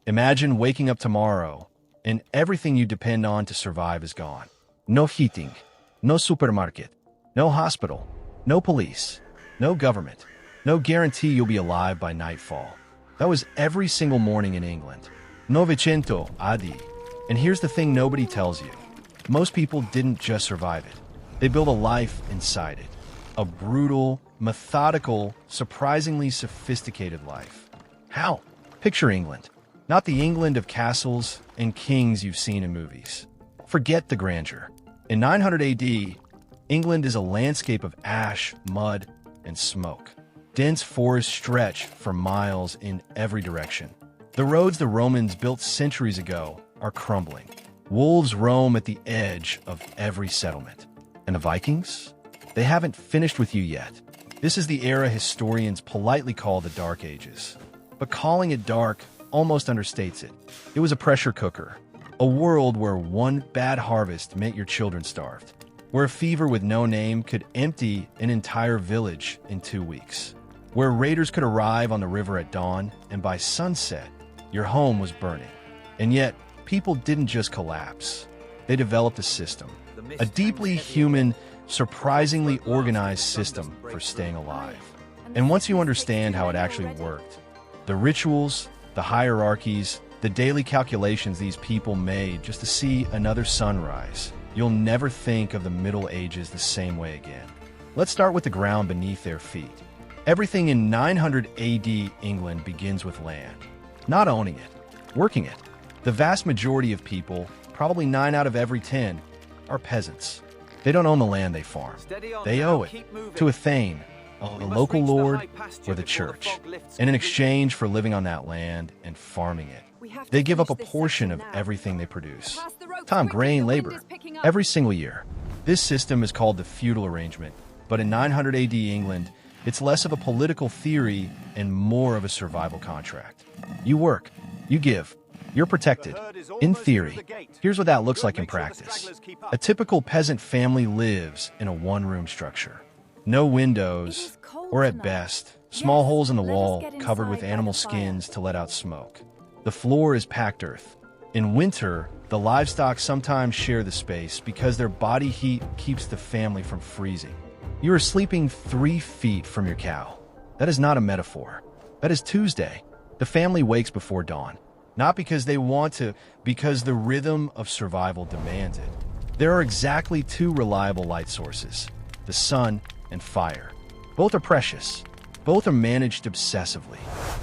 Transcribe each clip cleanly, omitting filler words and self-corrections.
Imagine waking up tomorrow and everything you depend on to survive is gone. No heating, no supermarket, no hospital, no police, no government, no guarantee you'll be alive by nightfall. That was every single morning in England. Novecento AD. And here's the thing nobody tells you. Most people didn't just survive it. They built a life inside it. A brutal, methodical, surprisingly sophisticated life. How? Picture England. Not the England of castles and kings you've seen in movies. Forget the grandeur. In 900 AD, England is a landscape of ash, mud, and smoke. Dense forests stretch for miles in every direction. The roads the Romans built centuries ago are crumbling. Wolves roam at the edge of every settlement. And the Vikings? They haven't finished with you yet. This is the era historians politely call the Dark Ages. But calling it dark almost understates it. It was a pressure cooker. A world where one bad harvest meant your children starved. Where a fever with no name could empty an entire village in 2 weeks. Where raiders could arrive on the river at dawn, and by sunset, your home was burning. And yet, people didn't just collapse. They developed a system. A deeply human, surprisingly organized system for staying alive. And once you understand how it actually worked, the rituals, the hierarchies, the daily calculations these people made just to see another sunrise, you'll never think of the Middle Ages the same way again. Let's start with the ground beneath their feet. Everything in 900 AD England begins with land. Not owning it, working it. The vast majority of people, probably 9 out of every 10, are peasants. They don't own the land they farm. They owe it to a thane, a local lord, or the church. And in exchange for living on that land and farming it, they give up a portion of everything they produce. Time, grain, labor, every single year. This system is called the feudal arrangement, but in 900 AD England, it's less of a political theory and more of a survival contract. You work, you give, you're protected. In theory, here's what that looks like in practice. A typical peasant family lives in a one-room structure. No windows, or at best, small holes in the wall covered with animal skins to let out smoke. The floor is packed earth. In winter, the livestock sometimes share the space because their body heat keeps the family from freezing. You are sleeping 3 feet from your cow. That is not a metaphor. That is Tuesday. The family wakes before dawn. Not because they want to, because the rhythm of survival demands it. There are exactly 2 reliable light sources, the sun and fire. Both are precious. Both are managed obsessively.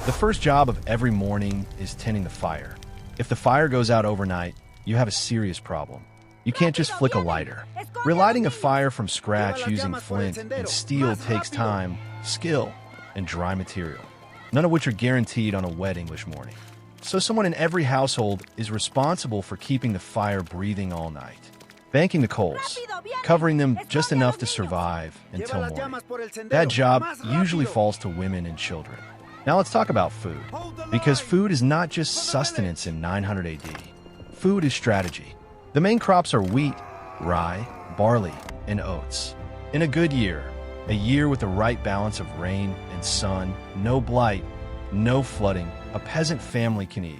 The first job of every morning is tending the fire. If the fire goes out overnight, you have a serious problem. You can't just flick a lighter. Relighting a fire from scratch using flint and steel takes time, skill, and dry material, none of which are guaranteed on a wet English morning. So someone in every household is responsible for keeping the fire breathing all night, banking the coals, covering them just enough to survive until morning. That job usually falls to women and children. Now let's talk about food, because food is not just sustenance in 900 AD. Food is strategy. The main crops are wheat, rye, barley, and oats. In a good year, a year with the right balance of rain and sun, no blight, no flooding, a peasant family can eat.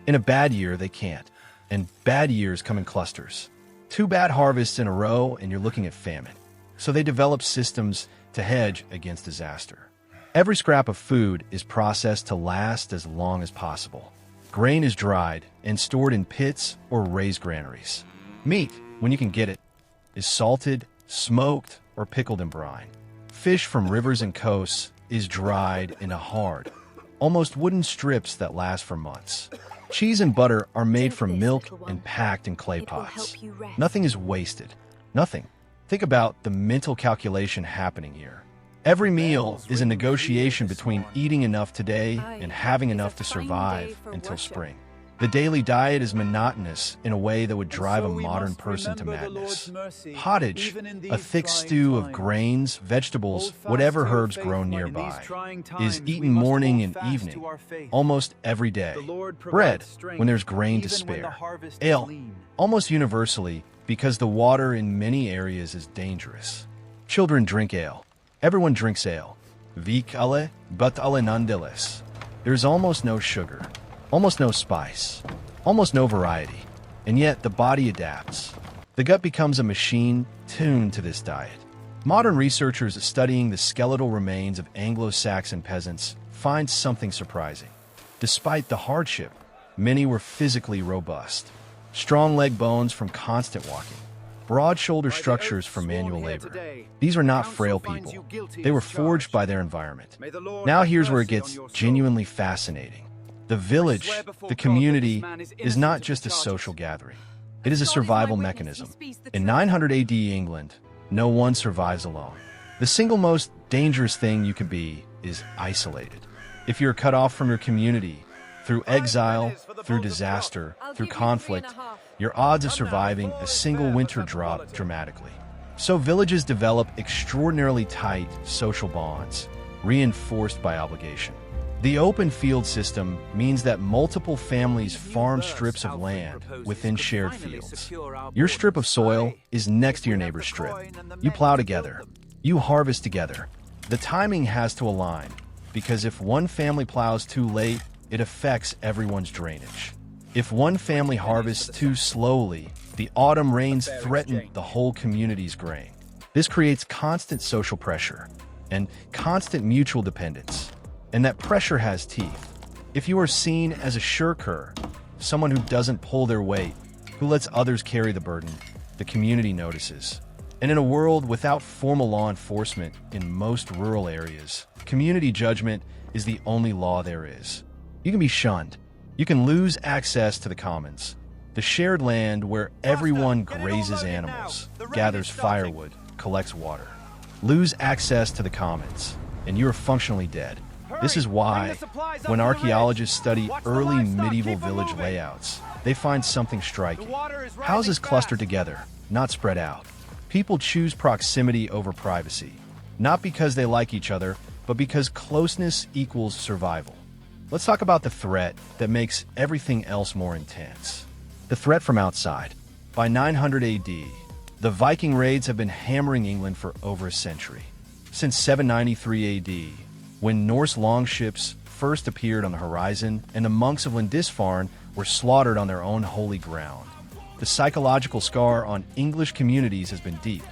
In a bad year, they can't. And bad years come in clusters. 2 bad harvests in a row and you're looking at famine. So they develop systems to hedge against disaster. Every scrap of food is processed to last as long as possible. Grain is dried and stored in pits or raised granaries. Meat, when you can get it, is salted, smoked, or pickled in brine. Fish from rivers and coasts is dried into hard, almost wooden strips that last for months. Cheese and butter are made from milk and packed in clay pots. Nothing is wasted. Nothing. Think about the mental calculation happening here. Every meal is a negotiation between eating enough today and having enough to survive until spring. The daily diet is monotonous in a way that would drive a modern person to madness. Pottage, a thick stew of grains, vegetables, whatever herbs grown nearby, is eaten morning and evening, almost every day. Bread, when there's grain to spare. Ale, almost universally, because the water in many areas is dangerous. Children drink ale. Everyone drinks ale. Vik ale, but ale nonetheless. There's almost no sugar. almost no spice, almost no variety, and yet the body adapts. The gut becomes a machine tuned to this diet. Modern researchers studying the skeletal remains of Anglo-Saxon peasants find something surprising. Despite the hardship, many were physically robust. Strong leg bones from constant walking, broad shoulder structures from manual labor. These were not frail people. They were forged by their environment. Now here's where it gets genuinely fascinating. The village, the community, is not just a social gathering. It is a survival mechanism. In 900 AD England, no one survives alone. The single most dangerous thing you can be is isolated. If you're cut off from your community, through exile, through disaster, through conflict, your odds of surviving a single winter drop dramatically. So villages develop extraordinarily tight social bonds, reinforced by obligation. The open field system means that multiple families farm strips of land within shared fields. Your strip of soil is next to your neighbor's strip. You plow together. You harvest together. The timing has to align, because if one family plows too late, it affects everyone's drainage. If one family harvests too slowly, the autumn rains threaten the whole community's grain. This creates constant social pressure and constant mutual dependence. And that pressure has teeth. If you are seen as a shirker, someone who doesn't pull their weight, who lets others carry the burden, the community notices. And in a world without formal law enforcement in most rural areas, community judgment is the only law there is. You can be shunned. You can lose access to the commons, the shared land where everyone grazes animals, gathers firewood, collects water. Lose access to the commons, and you are functionally dead. This is why, when archaeologists study early medieval village layouts, they find something striking. Houses cluster together, not spread out. People choose proximity over privacy, not because they like each other, but because closeness equals survival. Let's talk about the threat that makes everything else more intense. The threat from outside. By 900 AD, the Viking raids have been hammering England for over a century. Since 793 AD, when Norse longships first appeared on the horizon and the monks of Lindisfarne were slaughtered on their own holy ground. The psychological scar on English communities has been deep.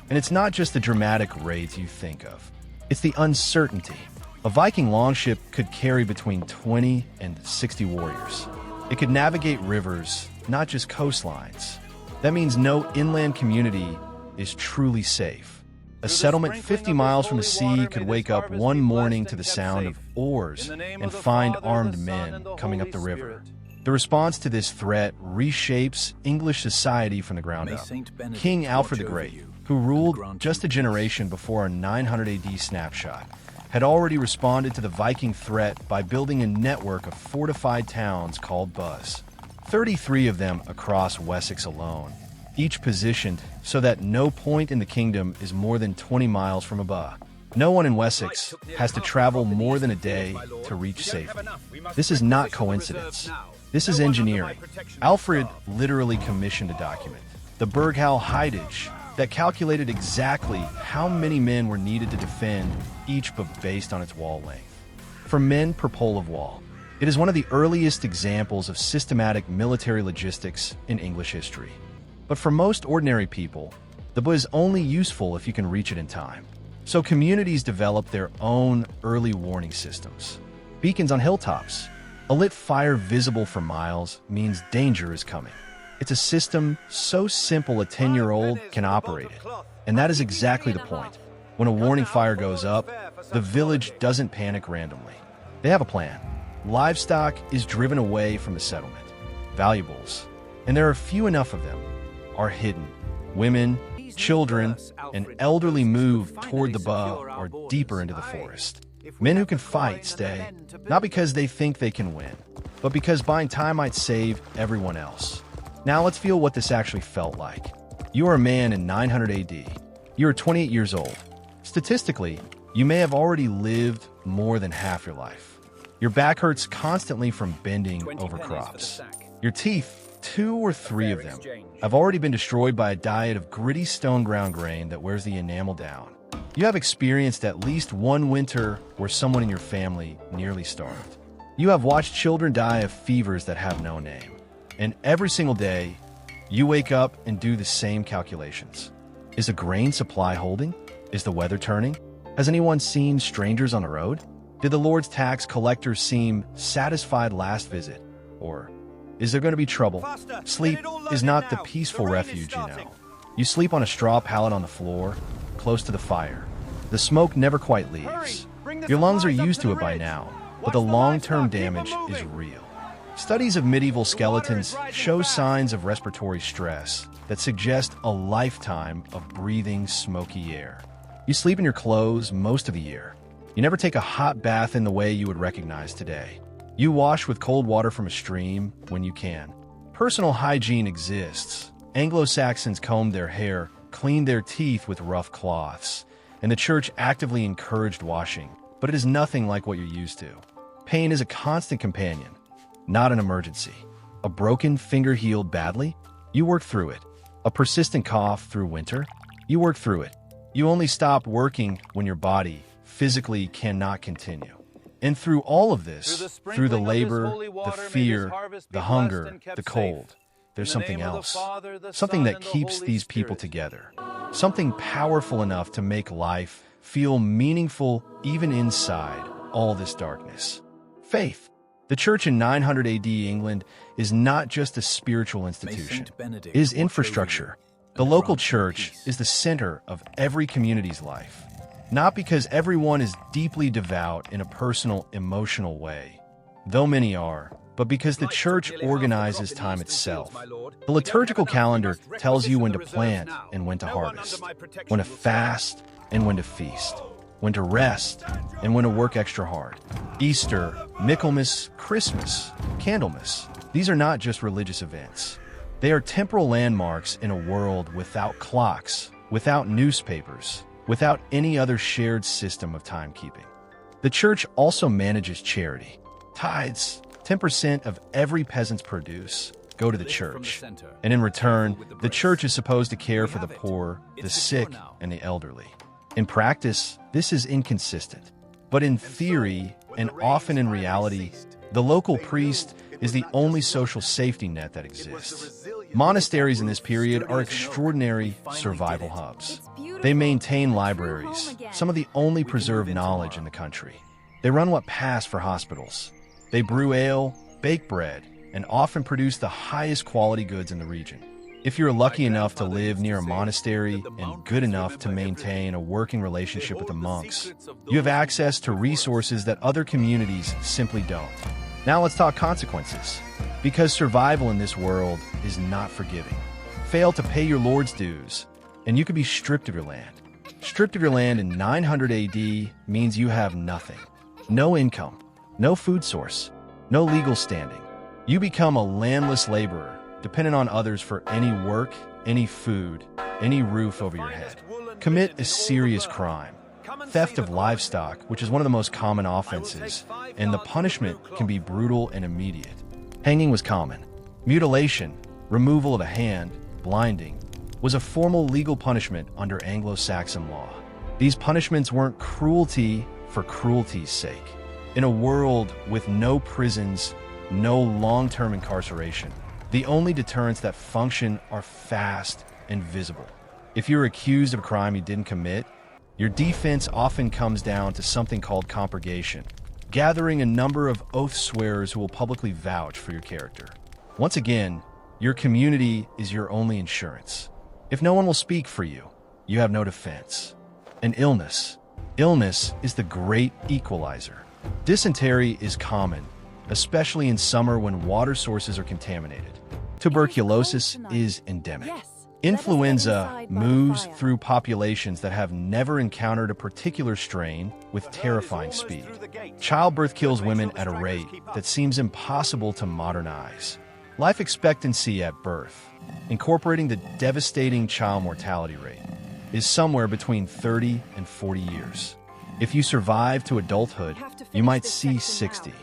And it's not just the dramatic raids you think of. It's the uncertainty. A Viking longship could carry between 20 and 60 warriors. It could navigate rivers, not just coastlines. That means no inland community is truly safe. A settlement 50 miles from the sea could wake up one morning to the sound of oars and find armed men coming up the river. The response to this threat reshapes English society from the ground up. King Alfred the Great, who ruled just a generation before our 900 AD snapshot, had already responded to the Viking threat by building a network of fortified towns called Buzz. 33 of them across Wessex alone, each positioned so that no point in the kingdom is more than 20 miles from a Buzz. No one in Wessex has to travel more than a day to reach safety. This is not coincidence. This is engineering. Alfred literally commissioned a document, the Burghall Heidage, that calculated exactly how many men were needed to defend each but based on its wall length. For men per pole of wall. It is one of the earliest examples of systematic military logistics in English history. But for most ordinary people, the Buzz is only useful if you can reach it in time. So communities develop their own early warning systems. Beacons on hilltops. A lit fire visible for miles means danger is coming. It's a system so simple a 10-year-old can operate it. And that is exactly the point. When a warning fire goes up, the village doesn't panic randomly. They have a plan. Livestock is driven away from the settlement. Valuables, and there are few enough of them, are hidden. Women, children, and elderly move toward the Buzz or deeper into the forest. Men who can fight stay, not because they think they can win, but because buying time might save everyone else. Now let's feel what this actually felt like. You are a man in 900 AD. You are 28 years old. Statistically, you may have already lived more than half your life. Your back hurts constantly from bending over crops. Your teeth, 2 or 3 of them, have already been destroyed by a diet of gritty stone ground grain that wears the enamel down. You have experienced at least one winter where someone in your family nearly starved. You have watched children die of fevers that have no name. And every single day, you wake up and do the same calculations. Is the grain supply holding? Is the weather turning? Has anyone seen strangers on the road? Did the Lord's tax collectors seem satisfied last visit? Or is there going to be trouble? Sleep is not the peaceful refuge, you know. You sleep on a straw pallet on the floor, close to the fire. The smoke never quite leaves. Your lungs are used to it by now, but the long-term damage is real. Studies of medieval skeletons show signs of respiratory stress that suggest a lifetime of breathing smoky air. You sleep in your clothes most of the year. You never take a hot bath in the way you would recognize today. You wash with cold water from a stream when you can. Personal hygiene exists. Anglo-Saxons combed their hair, cleaned their teeth with rough cloths, and the church actively encouraged washing, but it is nothing like what you're used to. Pain is a constant companion, not an emergency. A broken finger healed badly? You work through it. A persistent cough through winter? You work through it. You only stop working when your body physically cannot continue. And through all of this, through the labor, the fear, the hunger, the cold, there's something else. Something that keeps these people together. Something powerful enough to make life feel meaningful even inside all this darkness. Faith. The church in 900 AD England is not just a spiritual institution. It is infrastructure. The local church is the center of every community's life. Not because everyone is deeply devout in a personal, emotional way, though many are, but because the church organizes time itself. The liturgical calendar tells you when to plant and when to harvest, when to fast and when to feast, when to rest and when to work extra hard. Easter, Michaelmas, Christmas, Candlemas, these are not just religious events. They are temporal landmarks in a world without clocks, without newspapers, without any other shared system of timekeeping. The church also manages charity. Tithes, 10% of every peasant's produce, go to the church. And in return, the church is supposed to care for the poor, the sick, and the elderly. In practice, this is inconsistent. But in theory, and often in reality, the local priest is the only social safety net that exists. Monasteries in this period are extraordinary survival hubs. They maintain libraries, some of the only preserved knowledge in the country. They run what passed for hospitals. They brew ale, bake bread, and often produce the highest quality goods in the region. If you're lucky enough to live near a monastery and good enough to maintain a working relationship with the monks, you have access to resources that other communities simply don't. Now let's talk consequences. Because survival in this world is not forgiving. Fail to pay your lord's dues, and you could be stripped of your land. Stripped of your land in 900 AD means you have nothing. No income, no food source, no legal standing. You become a landless laborer, dependent on others for any work, any food, any roof over your head. Commit a serious crime. Theft of livestock, which is one of the most common offenses, and the punishment can be brutal and immediate. Hanging was common. Mutilation, removal of a hand, blinding, was a formal legal punishment under Anglo-Saxon law. These punishments weren't cruelty for cruelty's sake. In a world with no prisons, no long-term incarceration, the only deterrents that function are fast and visible. If you're accused of a crime you didn't commit, your defense often comes down to something called compurgation, gathering a number of oath swearers who will publicly vouch for your character. Once again, your community is your only insurance. If no one will speak for you, you have no defense. An illness. Illness is the great equalizer. Dysentery is common, especially in summer when water sources are contaminated. Tuberculosis is endemic. Influenza moves through populations that have never encountered a particular strain with terrifying speed. Childbirth kills women at a rate that seems impossible to modernize. Life expectancy at birth, incorporating the devastating child mortality rate, is somewhere between 30 and 40 years. If you survive to adulthood, you might see 60.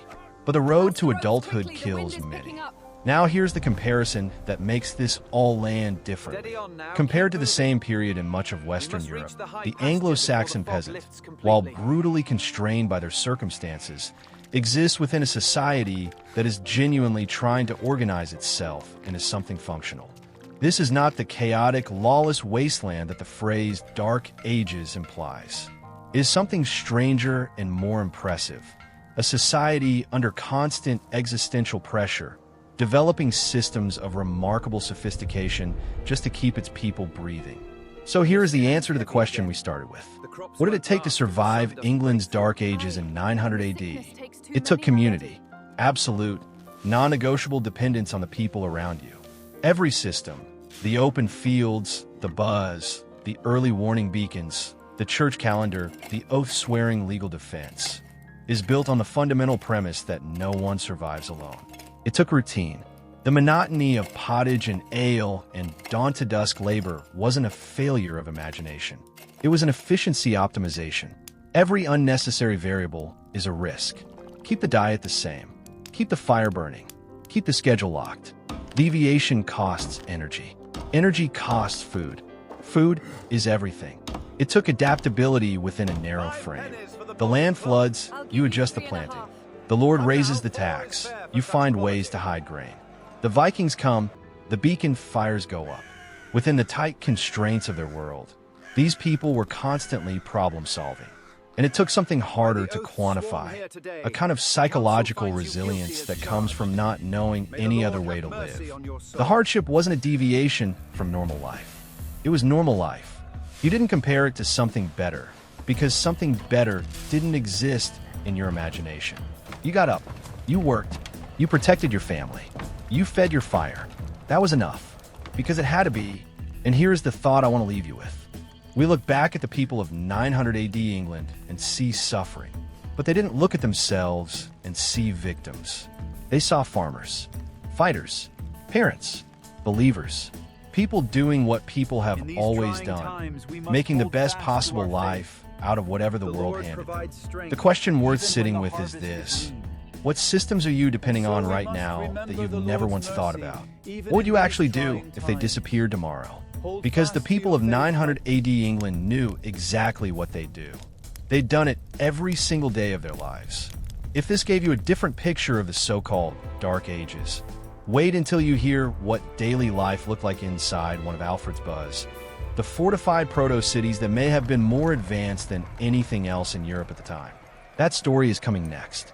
But the road to adulthood kills many. Now here's the comparison that makes this all land different. Compared to the same period in much of Western Europe, the Anglo-Saxon peasant, while brutally constrained by their circumstances, exists within a society that is genuinely trying to organize itself into something functional. This is not the chaotic, lawless wasteland that the phrase Dark Ages implies. It is something stranger and more impressive. A society under constant existential pressure, developing systems of remarkable sophistication just to keep its people breathing. So here is the answer to the question we started with. What did it take to survive England's Dark Ages in 900 AD? It took community, absolute, non-negotiable dependence on the people around you. Every system, the open fields, the buzz, the early warning beacons, the church calendar, the oath-swearing legal defense, is built on the fundamental premise that no one survives alone. It took routine. The monotony of pottage and ale and dawn-to-dusk labor wasn't a failure of imagination. It was an efficiency optimization. Every unnecessary variable is a risk. Keep the diet the same. Keep the fire burning. Keep the schedule locked. Deviation costs energy. Energy costs food. Food is everything. It took adaptability within a narrow frame. The land floods, you adjust the planting. The Lord raises the tax, you find ways to hide grain. The Vikings come, the beacon fires go up. Within the tight constraints of their world, these people were constantly problem-solving. And it took something harder to quantify, a kind of psychological resilience that comes from not knowing any other way to live. The hardship wasn't a deviation from normal life. It was normal life. You didn't compare it to something better, because something better didn't exist in your imagination. You got up, you worked, you protected your family, you fed your fire. That was enough, because it had to be. And here's the thought I want to leave you with. We look back at the people of 900 AD England and see suffering, but they didn't look at themselves and see victims. They saw farmers, fighters, parents, believers, people doing what people have always done, making the best possible life out of whatever the world handed them. The question worth sitting with is this. What systems are you depending on right now that you've never once thought about? What would you actually do if they disappeared tomorrow? Because the people of 900 AD England knew exactly what they'd do. They'd done it every single day of their lives. If this gave you a different picture of the so-called Dark Ages, wait until you hear what daily life looked like inside one of Alfred's buzz, the fortified proto-cities that may have been more advanced than anything else in Europe at the time. That story is coming next.